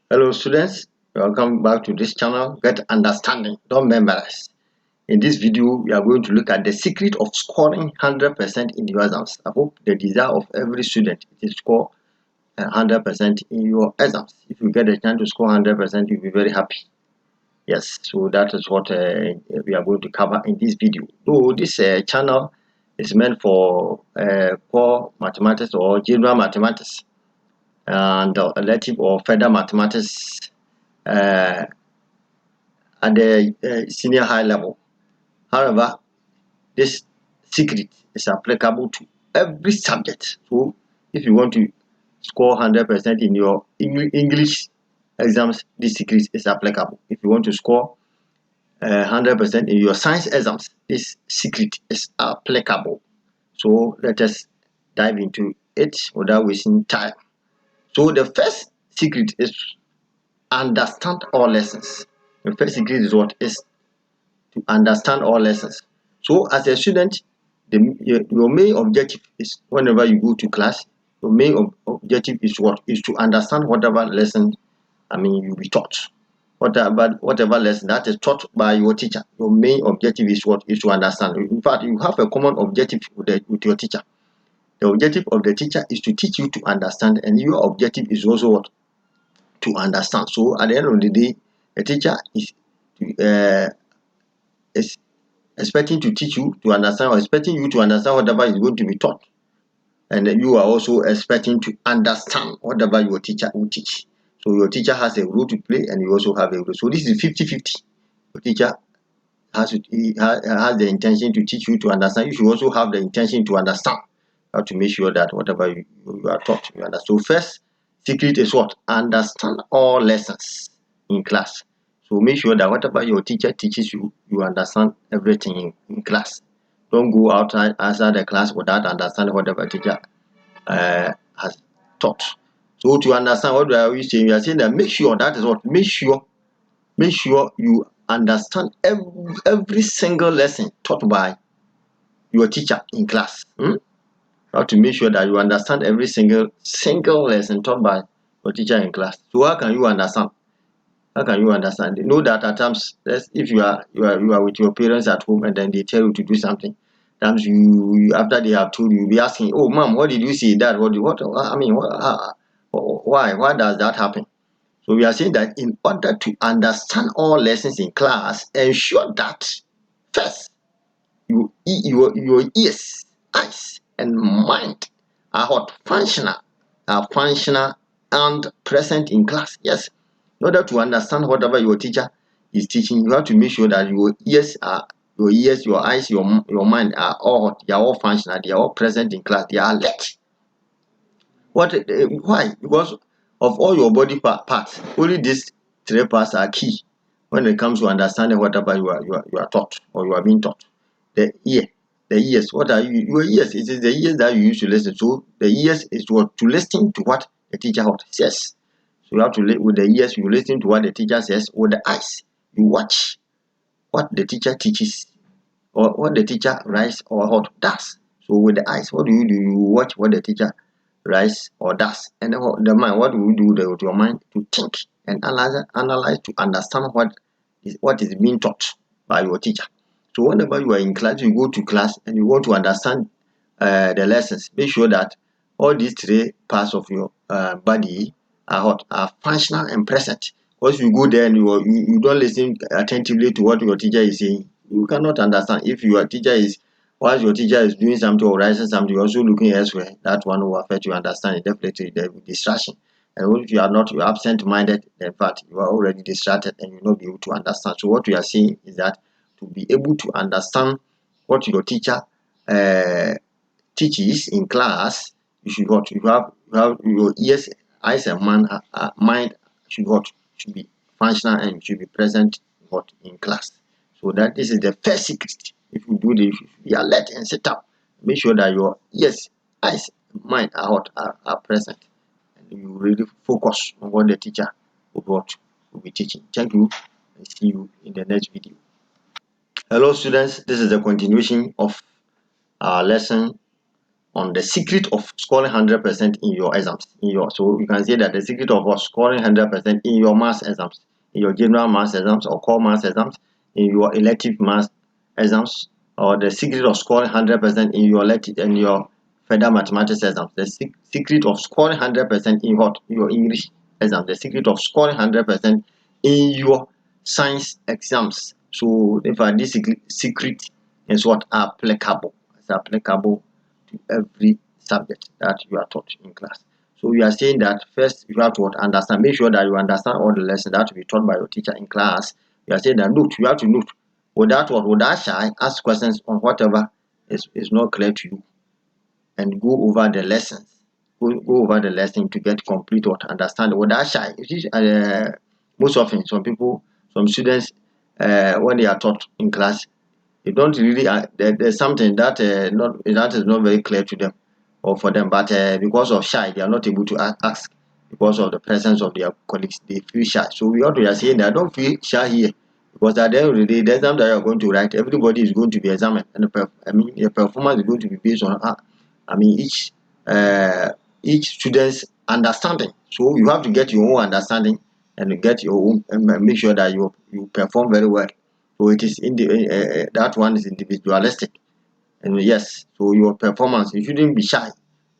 Hello students, welcome back to this channel. Get understanding, don't memorize. In this video, we are going to look at the secret of scoring 100% in your exams. I hope the desire of every student is to score 100% in your exams. If you get a chance to score 100%, you'll be very happy. Yes, so that is what we are going to cover in this video. So this channel is meant for core mathematics or general mathematics and elective or further mathematics uh, at the senior high level. However, this secret is applicable to every subject. So if you want to score 100% in your English exams, this secret is applicable. If you want to score 100% in your science exams, this secret is applicable. So let us dive into it without wasting time. So the first secret is understand all lessons. The first secret is what is to understand all lessons. So as a student, your main objective is whenever you go to class, your main objective is what? Is to understand whatever lesson you'll be taught. Whatever lesson that is taught by your teacher. Your main objective is what? Is to understand. In fact, you have a common objective with your teacher. The objective of the teacher is to teach you to understand, and your objective is also what? To understand. So at the end of the day, a teacher is expecting to teach you to understand or expecting you to understand whatever is going to be taught. And you are also expecting to understand whatever your teacher will teach. So your teacher has a role to play and you also have a role. So this is 50-50. Your teacher has the intention to teach you to understand. You should also have the intention to understand. How to make sure that whatever you are taught, you understand. So first secret is what? Understand all lessons in class. So make sure that whatever your teacher teaches you, you understand everything in class. Don't go outside the class without understanding whatever teacher has taught. So to understand, what are we saying? We are saying that make sure, that is what, make sure you understand every single lesson taught by your teacher in class. How to make sure that you understand every single lesson taught by your teacher in class. So how can you understand? How can you understand? You know that at times, if you are with your parents at home and then they tell you to do something, times you after they have told you, you'll be asking, "Oh, mom, what did you say? Dad, why does that happen?" So we are saying that in order to understand all lessons in class, ensure that first your ears, eyes, and mind are what? Functional and present in class. Yes. In order to understand whatever your teacher is teaching, you have to make sure that your ears, your eyes, your mind are all functional, they are all present in class, they are alert. Why? Because of all your body parts, only these three parts are key when it comes to understanding whatever you are taught or you are being taught. The ears. What are your ears? It is the ears that you use to listen. So the ears is what? To listen to what the teacher says. So you have to with the ears you listen to what the teacher says. With the eyes you watch what the teacher teaches or what the teacher writes or what does. So with the eyes, what do? You watch what the teacher writes or does. And then the mind, what do you do with your mind? To think and analyze to understand what is being taught by your teacher. So whenever you are in class, you go to class and you want to understand the lessons, make sure that all these three parts of your body are functional and present. Once you go there and you don't listen attentively to what your teacher is saying, you cannot understand. If your teacher is while your teacher is doing something or writing something, you're also looking elsewhere, that one will affect your understanding. Definitely there will be distraction. And if you are not, you're absent-minded, in fact, you are already distracted and you'll not be able to understand. So what we are saying is that to be able to understand what your teacher uh, teaches in class, you should what? You have your ears, eyes, and mind should what? Should be functional and should be present what? In class. So that this is the first secret. If you do this, you should be alert and sit up. Make sure that your ears, eyes, mind are what? Are present. And you really focus on what the teacher will be teaching. Thank you and see you in the next video. Hello students, this is the continuation of our lesson on the secret of scoring 100% in your exams. So you can say that the secret of what scoring 100% in your maths exams, in your general maths exams or core maths exams, in your elective maths exams, or the secret of scoring 100% in your elective and your further mathematics exams. The secret of scoring 100% in what your English exam. The secret of scoring 100% in your science exams. So in fact, this secret is what applicable. It's applicable to every subject that you are taught in class. So we are saying that first you have to understand, make sure that you understand all the lessons that will be taught by your teacher in class. We are saying that note, you have to note. Without shy, ask questions on whatever is not clear to you and go over the lessons. Go over the lesson to get complete or understand without shy. Most often some students, when they are taught in class, they don't really there's something that that is not very clear to them or for them, but because of shy they are not able to ask because of the presence of their colleagues. They feel shy. So we ought to be saying that don't feel shy here, because at the end of the day, the exam that you are going to write, everybody is going to be examined, and your performance is going to be based on each student's understanding. So you have to get your own understanding and get your own and make sure that you perform very well. So it is in the that one is individualistic, and yes, so your performance, you shouldn't be shy.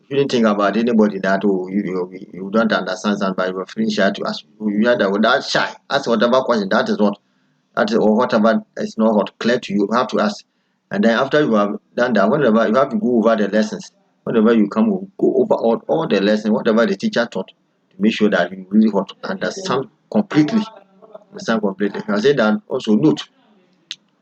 You shouldn't think about anybody that you don't understand something, but you're feeling shy to ask. You are that without shy, ask whatever question. That is or whatever is not what clear to you, have to ask. And then after you have done that, whenever you have to go over the lessons, whenever you come, go over all the lessons, whatever the teacher taught, to make sure that you really what understand completely. Understand completely. I say that also note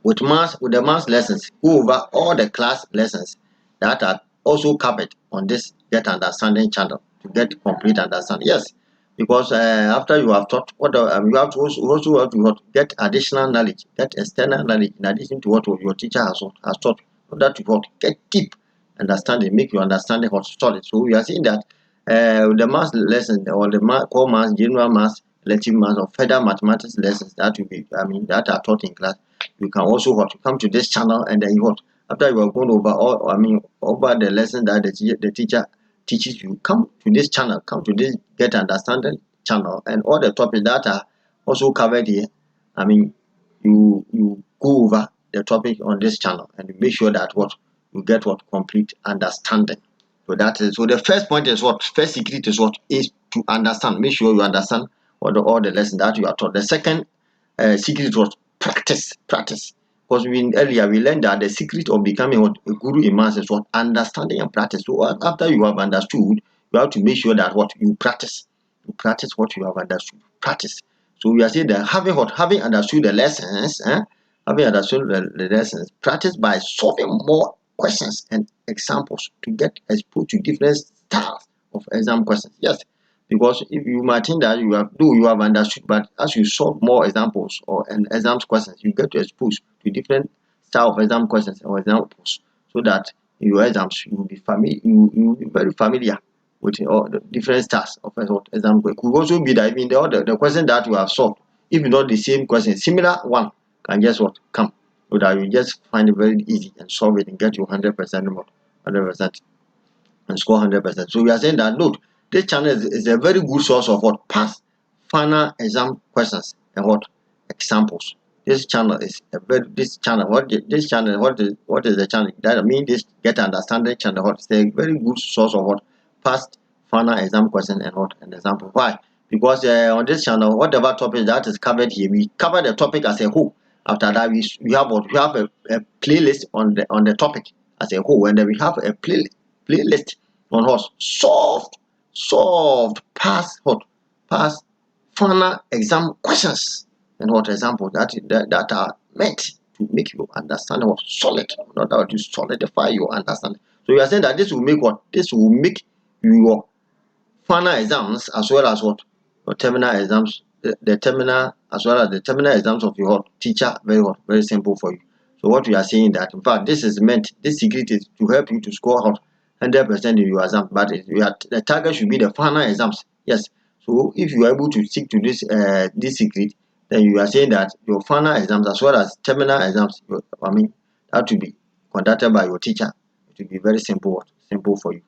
with the math lessons, go over all the class lessons that are also covered on this Get Understanding channel to get complete understanding. Yes, because after you have taught what you have to also have to get additional knowledge, get external knowledge in addition to what your teacher has taught, so that you get deep understanding, make your understanding solid. So we are saying that the math lesson or the core math, general math, elective math, or further mathematics lessons that will be that are taught in class, you can also come to this channel, and then you after you are going over all over the lesson that the teacher teaches you, come to this channel, come to this Get Understanding channel, and all the topics that are also covered here. You go over the topic on this channel and you make sure that you get complete understanding. So that is the first point is first secret is to understand. Make sure you understand all the lessons that you are taught. The second secret was practice. Because earlier we learned that the secret of becoming a guru in maths is understanding and practice. So after you have understood, you have to make sure that you practice. You practice what you have understood. Practice. So we are saying that having understood the lessons, having understood the lessons, practice by solving more questions and examples to get exposed to different styles of exam questions. Yes, because if you might think that you have understood, but as you solve more examples or exam questions, you get to expose to different style of exam questions or examples, so that in your exams you will be you will be very familiar with all the different styles of exam. It could also be that even the question that you have solved, if not the same question, similar one can just come, so that you just find it very easy and solve it and get you 100% 100% and score 100%. So we are saying that look, this channel is a very good source of past final exam questions and examples. This channel is this channel. What is the channel? That I mean this Get Understanding channel. It's a very good source of past final exam questions and and example. Why? Because on this channel, whatever topic that is covered here, we cover the topic as a whole. After that, we have a playlist on the topic as a whole, and then we have a playlist on solved past final exam questions and example that are meant to make you understand solid, not that to solidify your understanding. So you are saying that this will make your final exams as well as your terminal exams, the terminal as well as the terminal exams of your teacher very simple for you. So what we are saying that in fact this secret is to help you to score 100% in your exam, but the target should be the final exams. Yes. So if you are able to stick to this secret, then you are saying that your final exams as well as terminal exams, that will be conducted by your teacher. It will be very simple simple for you.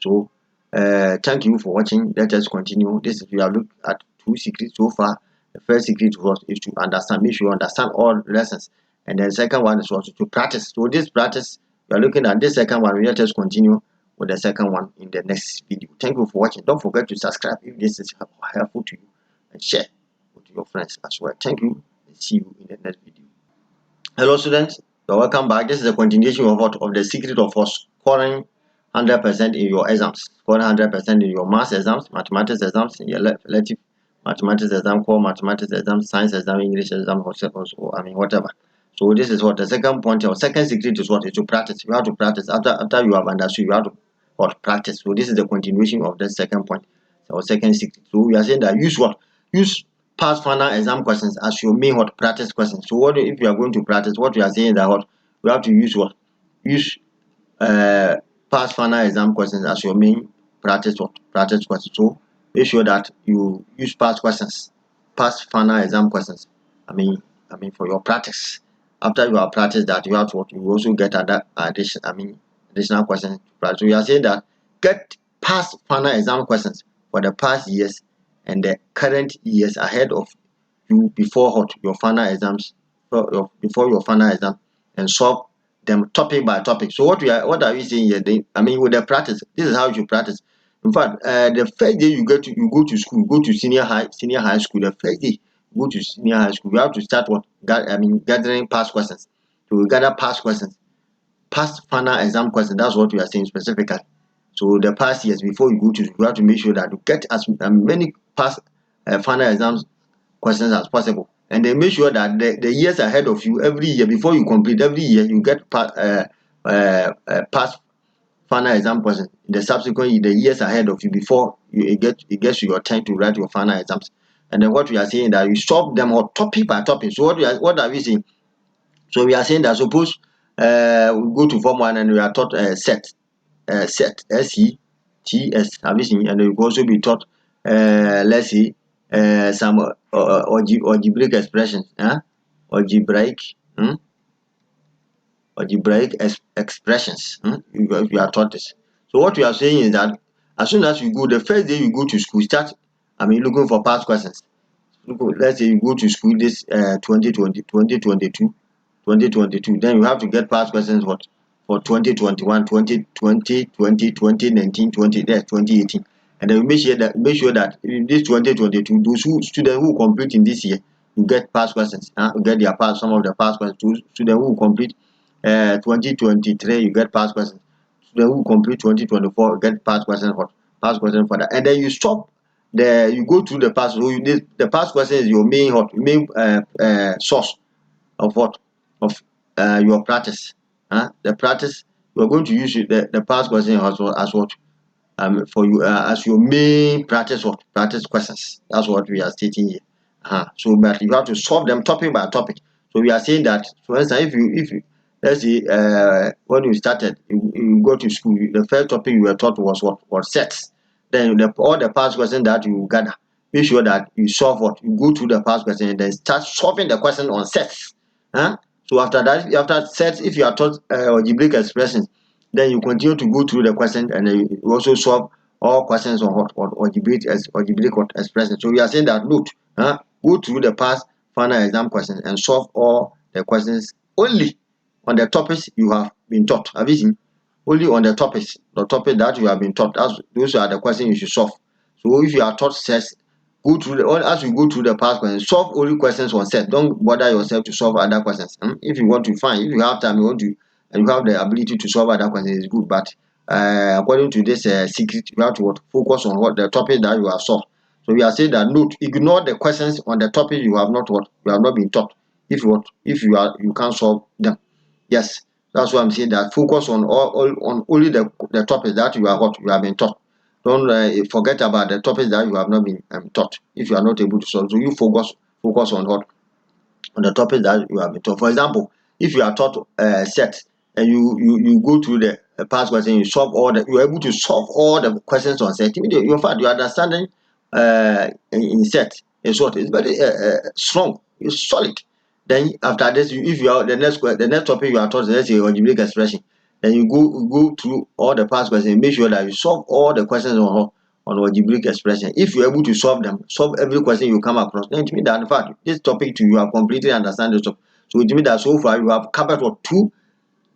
So thank you for watching. Let us continue. This is, we have looked at 2 secrets so far. The first secret was is to understand, make sure you understand all lessons, and then the second one is also to practice. So this practice, we are looking at this second one. Let us continue with the second one in the next video. Thank you for watching. Don't forget to subscribe if this is helpful to you, and share with your friends as well. Thank you, and see you in the next video. Hello students, you're welcome back. This is a continuation of what, of the secret of scoring 100% in your exams. Scoring 100% in your maths exams, mathematics exams, in your elective mathematics exam, core mathematics exam, science exam, English exam, or I mean whatever. So this is what the second point. Or second secret is what, is to practice. You have to practice. After you have understood, you have to what, practice. So this is the continuation of the second point, or second secret. So we are saying that use what, use past final exam questions as your main what, practice questions. So what if you are going to practice? What we are saying is that what, we have to use what, use past final exam questions as your main practice what, practice questions. So make sure that you use past questions, past final exam questions. I mean for your practice. After you have practiced that, you have to what, you also get other additional questions to practice. So we are saying that get past final exam questions for the past years and the current years ahead of you before what, your final exams, before your final exam, and solve them topic by topic. So what are we saying here? With the practice, this is how you practice. In fact, the first day you go to school, go to senior high school. The first day you go to senior high school, you have to start what, gathering past questions. So we gather past questions, past final exam questions. That's what we are saying specifically. So the past years before you go to school, you have to make sure that you get as many past final exams questions as possible, and then make sure that the years ahead of you, every year before you complete, every year you get past final exam questions. The subsequent, the years ahead of you, before it gets to your time to write your final exams. And then what we are saying that you solve them all topic by topic. So what are we saying? So we are saying that suppose we go to Form 1 and we are taught set, SETS, have you seen? And we will also be taught, let's see, some algebraic expressions, algebraic, expressions. You are taught this. So what we are saying is that as soon as you go, the first day you go to school, start, looking for past questions. Let's say you go to school this 2022, then you have to get past questions what, for 2021, 2020, 2019, 2018. And then make sure that in this 2022, those students who complete in this year, you get past questions, you get their past, some of the past questions. To students who complete 2023, you get past questions. Students who complete 2024, you get past questions for that. And then you stop you go through the past. So the past question is your main source of what, of your practice. The practice, you are going to use the past question as what, for you, as your main practice questions. That's what we are stating here. So but you have to solve them topic by topic. So we are saying that, for instance, if you let's say when you started, you go to school, the first topic you were taught was what, was sets. Then all the past questions that you gather, make sure that you solve what, you go through the past question and then start solving the question on sets. So after that, after sets, if you are taught algebraic expressions, then you continue to go through the question, and then you also solve all questions on what, on algebraic expressions. So we are saying that, look, go through the past final exam questions and solve all the questions only on the topics you have been taught. Have you seen? Only on the topics that you have been taught. Those are the questions you should solve. So if you are taught sets, go through as you go through the past questions, solve only questions on set. Don't bother yourself to solve other questions. If you want to find, if you have time, you have the ability to solve other questions, it's good. But according to this secret, you have to focus on what the topic that you have solved. So we are saying that, note, ignore the questions on the topic you have not been taught. If you can't solve them. Yes, that's why I'm saying that focus on on only the topics that you have been taught. Don't forget about the topics that you have not been taught. If you are not able to solve, so you focus on what, on the topics that you have been taught. For example, if you are taught set, and you go through the past question, you are able to solve all the questions on set. In fact, your understanding in set is what is very strong. It's solid. Then after this, if you are the next topic you are taught, let's say algebraic expression, Then you go through all the past questions. Make sure that you solve all the questions on algebraic expression. If you're able to solve them, solve every question you come across, then it means that in fact this topic too, you have completely understand the topic. So it means that so far you have covered what, 2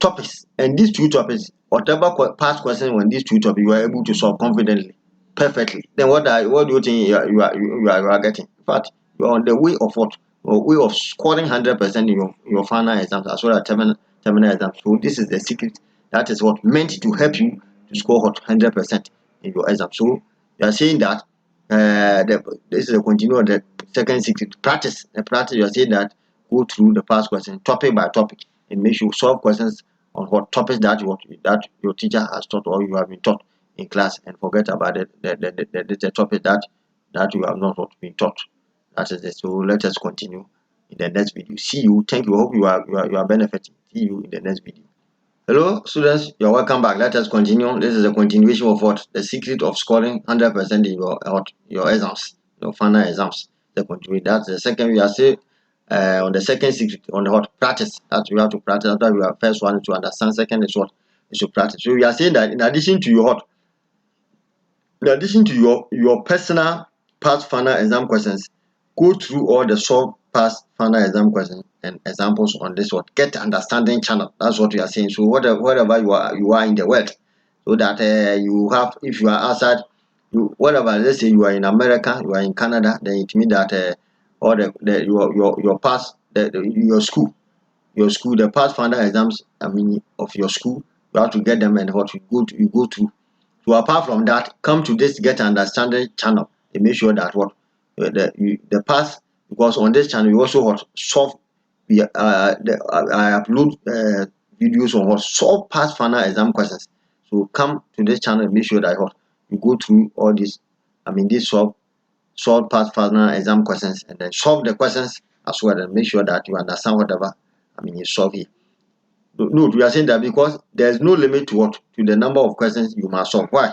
topics, and these 2 topics, whatever past question on these 2 topics, you are able to solve confidently, perfectly. Then what do you think you are getting? In fact, you are on the way of what? Way of scoring 100% in your final exams as well as terminal exams. So this is the secret. That is what meant to help you to score what 100% in your exam. So you are saying that this is a continue of the second secret. Practice. The practice, you are saying that go through the past question topic by topic and make sure you solve questions on what topics that your teacher has taught or you have been taught in class, and forget about the topic that you have not been taught. That is it. So let us continue in the next video. See you. Thank you. Hope you are benefiting. See you in the next video. Hello students, you're welcome back. Let us continue. This is a continuation of what? The secret of scoring 100% in your exams, your final exams. The continuation. That's the second. We are still on the second secret, on the what? Practice. That you have to practice. After you are first one to understand, second is what? Is to practice. So we are saying that in addition to your what? In addition to your personal past final exam questions, go through all the solved past final exam questions and examples on this what get understanding channel. That's what we are saying. So wherever you are in the world, so that you have, if you are outside, whatever, let's say you are in America, you are in Canada, then it means that all your past your school, the past final exams, of your school, you have to get them, and what you go to. So apart from that, come to this get understanding channel and make sure that what the past, because on this channel you also what solve I upload videos on what solve past final exam questions. So come to this channel and make sure that what you go through all this, this solve past final exam questions, and then solve the questions as well, and make sure that you understand whatever you solve here. No, we are saying that because there's no limit to what to the number of questions you must solve. Why?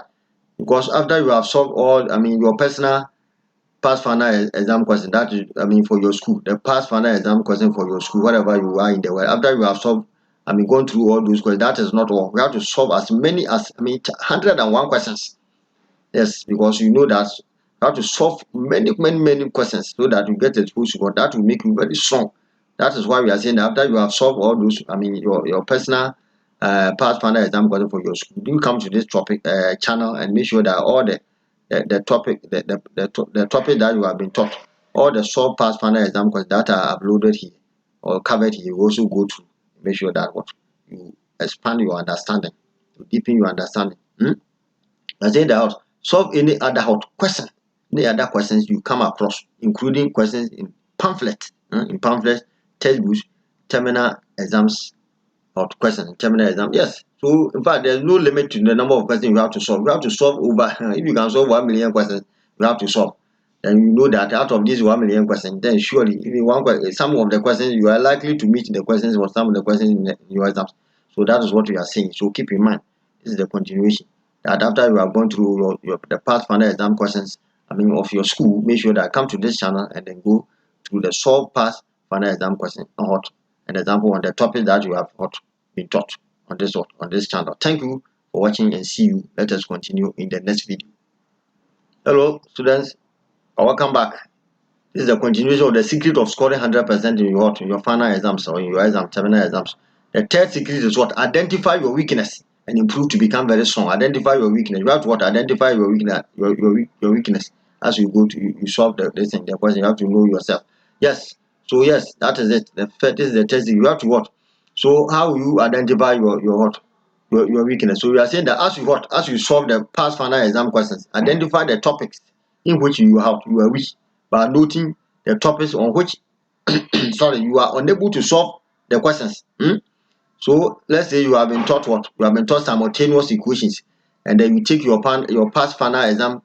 Because after you have solved all, your personal past final exam question, that is, for your school, the past final exam question for your school, whatever you are in the world, after you have solved, gone through all those questions, that is not all. We have to solve as many as, 101 questions. Yes, because you know that you have to solve many questions so that you get exposed to what that will make you very strong. That is why we are saying that after you have solved all those, your personal past final exam question for your school, do come to this topic channel and make sure that all the topic the topic that you have been taught, all the solved past final exam questions that are uploaded here or covered here, you also go through. Make sure that what you expand your understanding, to deepen your understanding. I say that solve any other question, any other questions you come across, including questions in pamphlets, textbooks, terminal exams, questions in terminal exam. Yes. So in fact, there's no limit to the number of questions you have to solve. You have to solve over. If you can solve 1 million questions, you have to solve. Then you know that out of these 1 million questions, then surely even some of the questions you are likely to meet the questions or some of the questions in your exams. So that is what we are saying. So keep in mind, this is the continuation. That after you have gone through the past final exam questions, of your school, make sure that come to this channel and then go through the solve past final exam question on an example on the topic that you have been taught on this channel. Thank you for watching and see you. Let us continue in the next video. Hello students, welcome back. This is a continuation of the secret of scoring 100% in your final exams or in your terminal exams. The third secret is what? Identify your weakness and improve to become very strong. Identify your weakness. You have to identify your weakness, your weakness as you go to you solve the question. You have to know yourself. Yes. So yes, that is it. This is the third secret. You have to what? So how will you identify your weakness? So we are saying that as you solve the past final exam questions, identify the topics in which you are weak by noting the topics on which you are unable to solve the questions. So let's say you have been taught simultaneous equations, and then you take your past final exam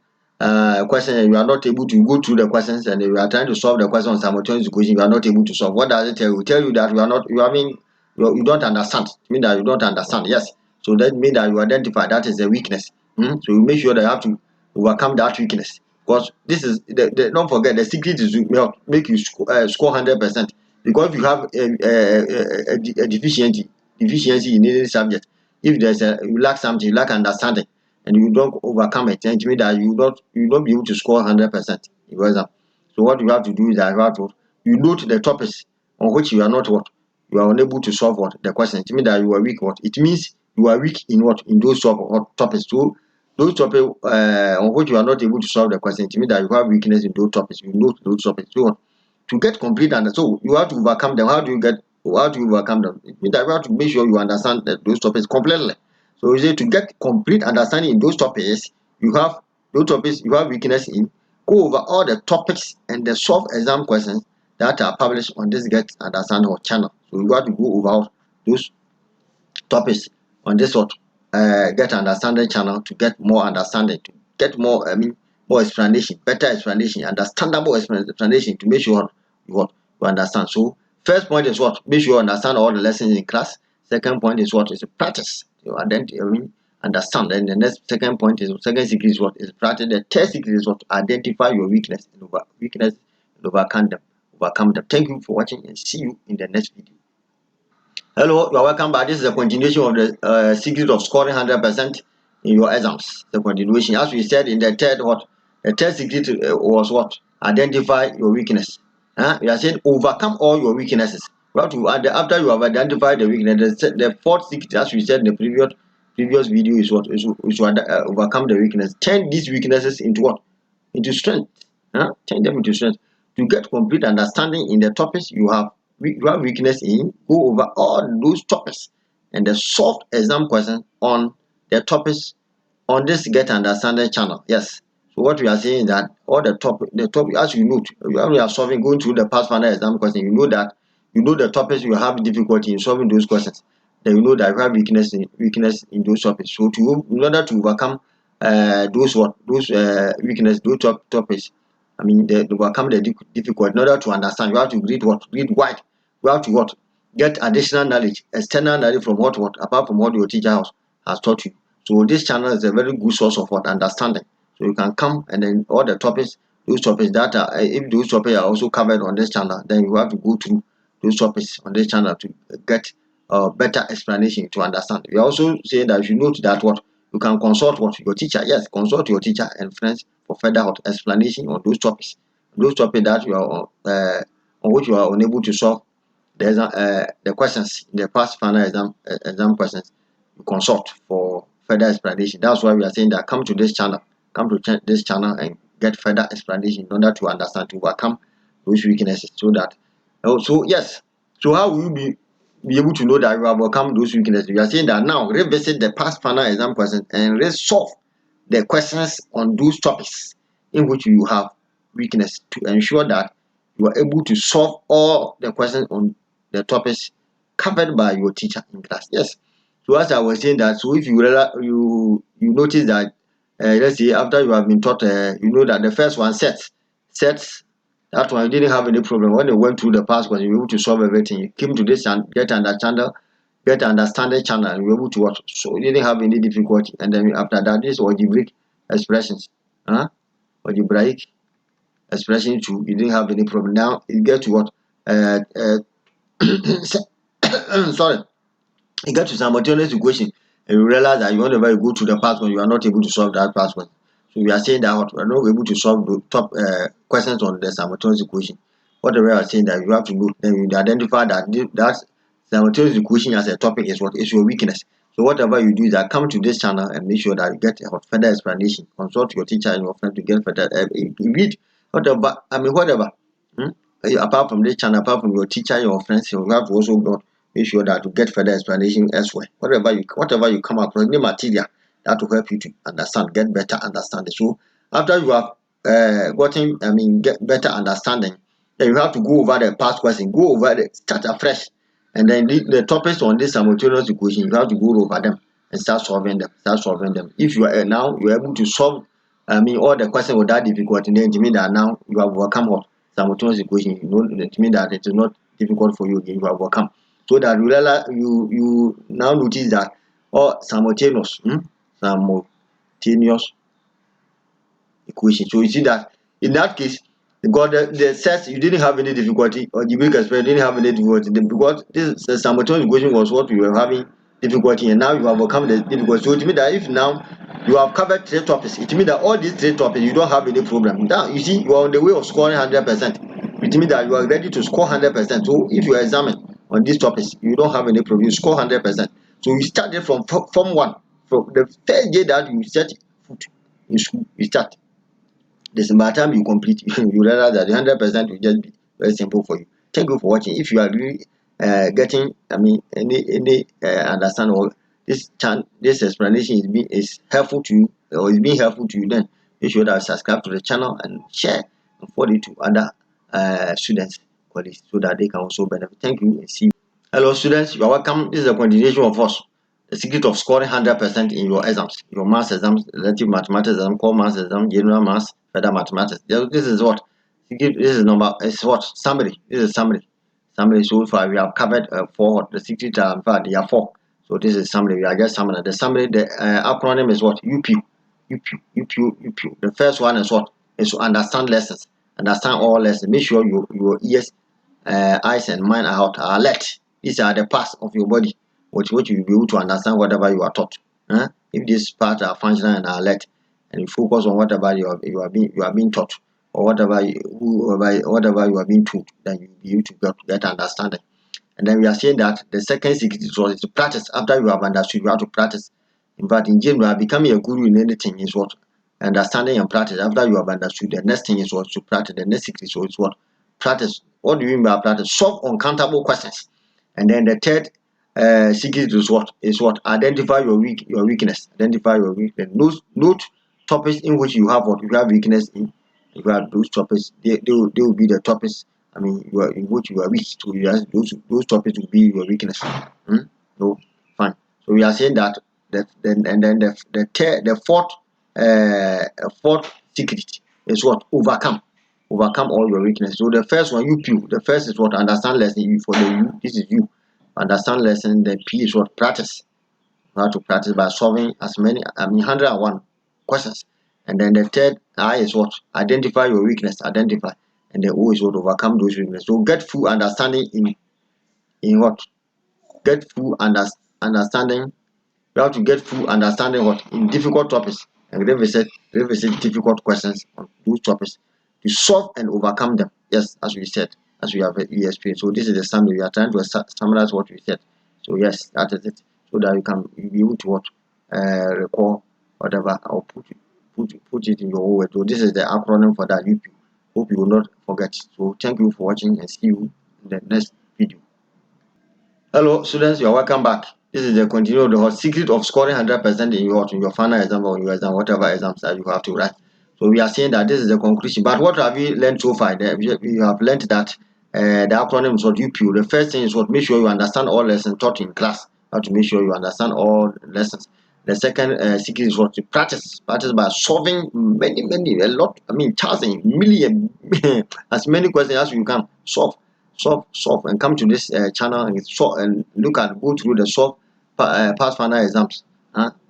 question and you are not able to go through the questions, and you are trying to solve the question on simultaneous equation, you are not able to solve. What does it tell you? It tell you that you don't understand. It means that you don't understand. Yes. So that means that you identify that is a weakness. So you make sure that you have to overcome that weakness, because this is don't forget, the secret is to make you score 100%. Because if you have a deficiency in any subject, if you lack something, you lack understanding, and you don't overcome it, then it means that you don't be able to score 100% in your exam. So what you have to do is that you note the topics on which you are not what you are unable to solve what the question. It means that you are weak. What it means you are weak in what in those topics. So those topics on which you are not able to solve the question, it means that you have weakness in those topics. You note those topics. So to get complete and so you have to overcome them. How do you overcome them? It means that you have to make sure you understand those topics completely. So you say to get complete understanding in those topics, you have those topics you have weakness in. Go over all the topics and the solve exam questions that are published on this Get Understanding channel. So you got to go over those topics on this Get Understanding channel to get more understanding, to get more, more explanation, better explanation, understandable explanation to make sure you understand. So first point is what? Make sure you understand all the lessons in class. Second point is what? Is practice. You understand. And the next second point is second secret is what? Is practice. The third secret is what? Identify your weakness and overcome them. Overcome them. Thank you for watching and see you in the next video. Hello, you are welcome back. This is a continuation of the secret of scoring 100% in your exams. The continuation, as we said in the third the third secret was what? Identify your weakness. We are saying overcome all your weaknesses. After you have identified the weakness, the fourth secret, as we said in the previous video, is what is to overcome the weakness. Turn these weaknesses into what? Into strength. Turn them into strength. To get complete understanding in the topics you have weakness in, go over all those topics and the solved exam questions on the topics on this Get Understanding channel. Yes. So what we are saying is that all the topic as you note, when we are going through the past final exam question, you know the topics you have difficulty in solving those questions. Then you know that you have weakness in those topics. So in order to overcome those weakness, those topics, they overcome the difficulty. In order to understand, you have to read wide. You have to get additional knowledge, external knowledge from apart from what your teacher has taught you. So this channel is a very good source of understanding. So you can come and then all the topics, those topics that are if those topics are also covered on this channel, then you have to go through those topics on this channel to get better explanation to understand. We are also saying that you note that you can consult your teacher. Yes, consult your teacher and friends for further explanation on those topics. Those topics that you are on which you are unable to solve the questions in the past final exam questions, you consult for further explanation. That's why we are saying that come to this channel and get further explanation in order to understand, to overcome those weaknesses. So how will you be able to know that you have overcome those weaknesses? We are saying that now revisit the past final exam questions and resolve the questions on those topics in which you have weakness to ensure that you are able to solve all the questions on the topics covered by your teacher in class. Yes. So as I was saying that, so if you notice that, let's say after you have been taught, you know that the first one sets, that one you didn't have any problem. When you went through the past question, you were able to solve everything. You came to this and get understanding channel, and you were able to watch. So you didn't have any difficulty. And then after that, this algebraic expressions. Algebraic expression too, you didn't have any problem. Now you get to what? Sorry. You get to simultaneous equation and you realize that whenever you go to the past one, you are not able to solve that past one. So we are saying that we are not able to solve the top questions on the simultaneous equation. Whatever we are saying that you have to know, then you identify that simultaneous equation as a topic is what is your weakness. So whatever you do is that come to this channel and make sure that you get further explanation. Consult your teacher and your friend to get further read whatever. Apart from this channel, apart from your teacher, your friends, you have to also make sure that you get further explanation elsewhere. Whatever you come across, new material that will help you to understand, get better understanding. So after you have get better understanding, then you have to go over the past question, start afresh, and then the topics on this simultaneous equation, you have to go over them and start solving them. If you are now you're able to solve all the questions without difficulty, then it means that now you have overcome simultaneous equation. It means that it is not difficult for you again. You have overcome. So that you now notice that simultaneous equation. So you see that in that case, because the sets you didn't have any difficulty, or the big expression didn't have any difficulty because this the simultaneous equation was what we were having difficulty, and now you have overcome the difficulty. So it means that if now you have covered 3 topics, it means that all these 3 topics you don't have any problem. Now you see you are on the way of scoring 100%. It means that you are ready to score 100%. So if you examine on these topics, you don't have any problem. You score 100%. So you started from Form 1, from the first day that you set foot in school. You start. This by the time you complete, you realize that the 100% will just be very simple for you. Thank you for watching. If you are really getting, any understand, or this explanation is helpful to you, or is being helpful to you, then you should subscribe to the channel and share and forward it to other students, colleagues, so that they can also benefit. Thank you and see you. Hello students, you are welcome. This is a continuation of us. The secret of scoring 100% in your exams, your maths exams, relative mathematics exam, core maths exam, general maths, further mathematics. This is what? This is number, is what? Summary. This is summary. Summary. So far we have covered 4. The secret are, in fact, they are 4. So this is summary. We are just summary. The summary, the acronym is what? UPU. UPU. The first one is what? Is to understand lessons. Understand all lessons. Make sure your ears, eyes and mind are alert. These are the parts of your body which you will be able to understand whatever you are taught. If these parts are functional and are alert, and you focus on whatever you are being taught, or whatever you are being told, then you will be able to get understanding. And then we are saying that the second secret is to practice. After you have understood, you have to practice. In fact, in general, becoming a guru in anything is what? Understanding and practice. After you have understood, the next thing is what? To practice. The next secret is what? Practice. What do you mean by practice? Solve uncountable questions. And then the third secret is what? Identify your weakness. Identify your weakness. Note topics in which you have what? You have weakness in. You have those topics. They will be the topics. In which you are weak. So those topics will be your weakness. No, fine. So we are saying that the fourth secret is what? Overcome all your weakness. So the first one, UPU. The first is what? Understand lesson. For the U, this is you. Understand lesson. The P is what? Practice. You have to practice by solving as many, 101 questions. And then the third I is what? Identify your weakness. Identify. And the O is what? Overcome those weaknesses. So get full understanding in what? Get full understanding. You have to get full understanding what? In difficult topics, and revisit difficult questions on those topics to solve and overcome them. Yes, as we said, as we have explained. So this is the summary. We are trying to summarize what we said. So yes, that is it. So that you can be able to what? Recall whatever, or put it in your own words. So this is the acronym for that. Hope you will not forget. So thank you for watching, and see you in the next video. Hello students, you are welcome back. This is the continuation of the whole secret of scoring 100% in your final exam, or your exam, whatever exams that you have to write. So we are saying that this is the conclusion. But what have we learned so far? We have learned that the acronym is what UPU. The first thing is what? Make sure you understand all lessons taught in class. You have to make sure you understand all lessons. The second secret is what? To practice. Practice by solving a lot, thousands, million, as many questions as you can solve. And come to this channel and go through the past final exams.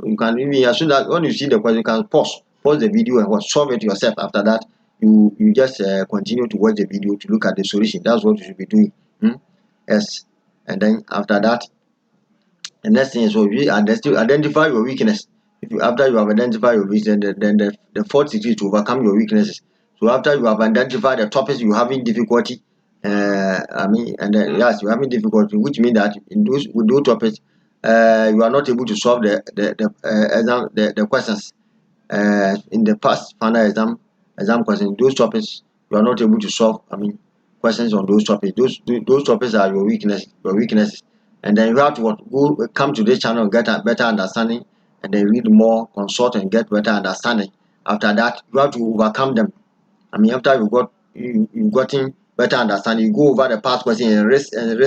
You can even, as soon as when you see the question, you can pause the video and solve it yourself. After that, you just continue to watch the video to look at the solution. That's what you should be doing. Yes. And then after that, the next thing is you identify your weakness. After you have identified your weakness, then the fourth secret is to overcome your weaknesses. So after you have identified the topics you having difficulty, and then yes, you having difficulty, which means that with those topics, you are not able to solve the questions in the past final exam questions. Those topics you are not able to solve. Questions on those topics. Those topics are your weaknesses. And then you have to come to this channel and get a better understanding, and then read more, consult and get better understanding. After that, you have to overcome them. After you've gotten better understanding, you go over the past question and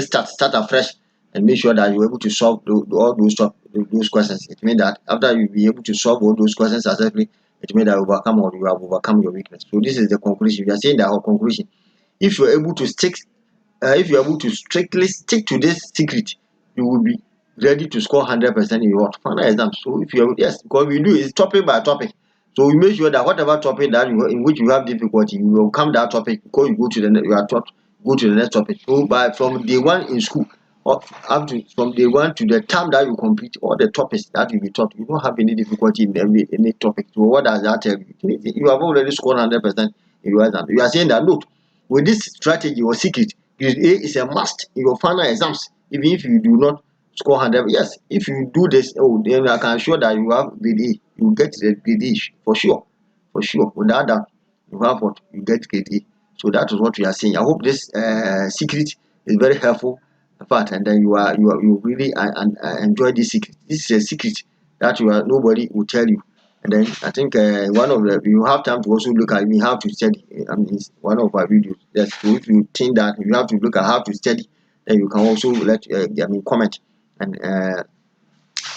start afresh, and make sure that you're able to solve all those questions. It means that after you be able to solve all those questions successfully, it means that you have overcome your weakness. So this is the conclusion. We are saying that our conclusion. If you're able to strictly stick to this secret, you will be ready to score 100% in your final exam. So if you yes, because we do is topic by topic. So we make sure that whatever topic that in which you have difficulty, you will come that topic, because you go to the next topic. So from day one in school, up to from day one to the time that you complete all the topics that will be taught. You don't have any difficulty in any topic. So what does that tell you? It means you have already scored 100% in your exam. You are saying that look, with this strategy or secret, grade A is a must in your final exams. Even if you do not score 100, yes, if you do this, oh, then I can assure that you have grade A. You get the grade A for sure, for sure. Without that, you have what you get grade A. So that is what we are saying. I hope this secret is very helpful. In fact, and then you really enjoy this secret. This is a secret that nobody will tell you. And then I think one of the you have time to also look at. You have to study. I mean, it's one of our videos. Yes, so if you think that you have to look at how to study, then you can also comment and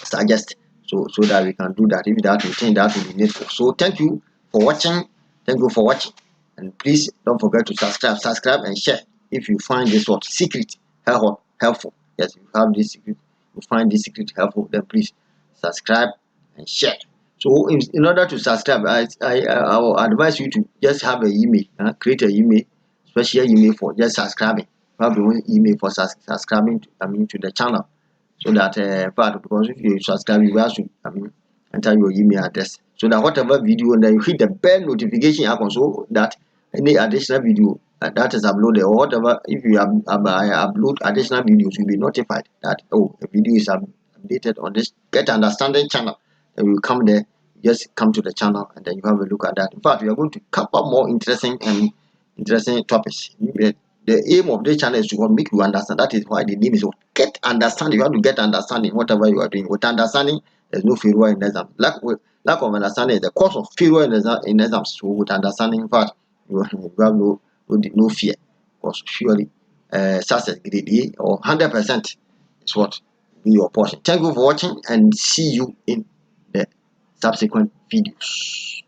suggest, so that we can do that if that you think that will be needful. So thank you for watching. Thank you for watching, and please don't forget to subscribe and share if you find this what secret helpful. Yes, if you have this secret, you find this secret helpful, then please subscribe and share. So in order to subscribe, I will advise you to just have an email, create an email, special email for just subscribing. Have your own email for subscribing to the channel, so that because if you subscribe, you have to enter your email address, so that whatever video, and then you hit the bell notification icon, so that any additional video that is uploaded, or whatever, if you upload additional videos, you'll be notified that, oh, a video is updated on this Get Understanding channel. And you come there, just come to the channel, and then you have a look at that. In fact, we are going to cover more interesting topics. The aim of this channel is to make you understand. That is why the name is what? Get Understanding. You have to get understanding whatever you are doing. With understanding, there's no failure in exam. Lack of understanding is the cause of failure in exams. So with understanding, in fact, you have no fear, because surely success grade A or 100% is what be your portion. Thank you for watching, and see you in the subsequent videos.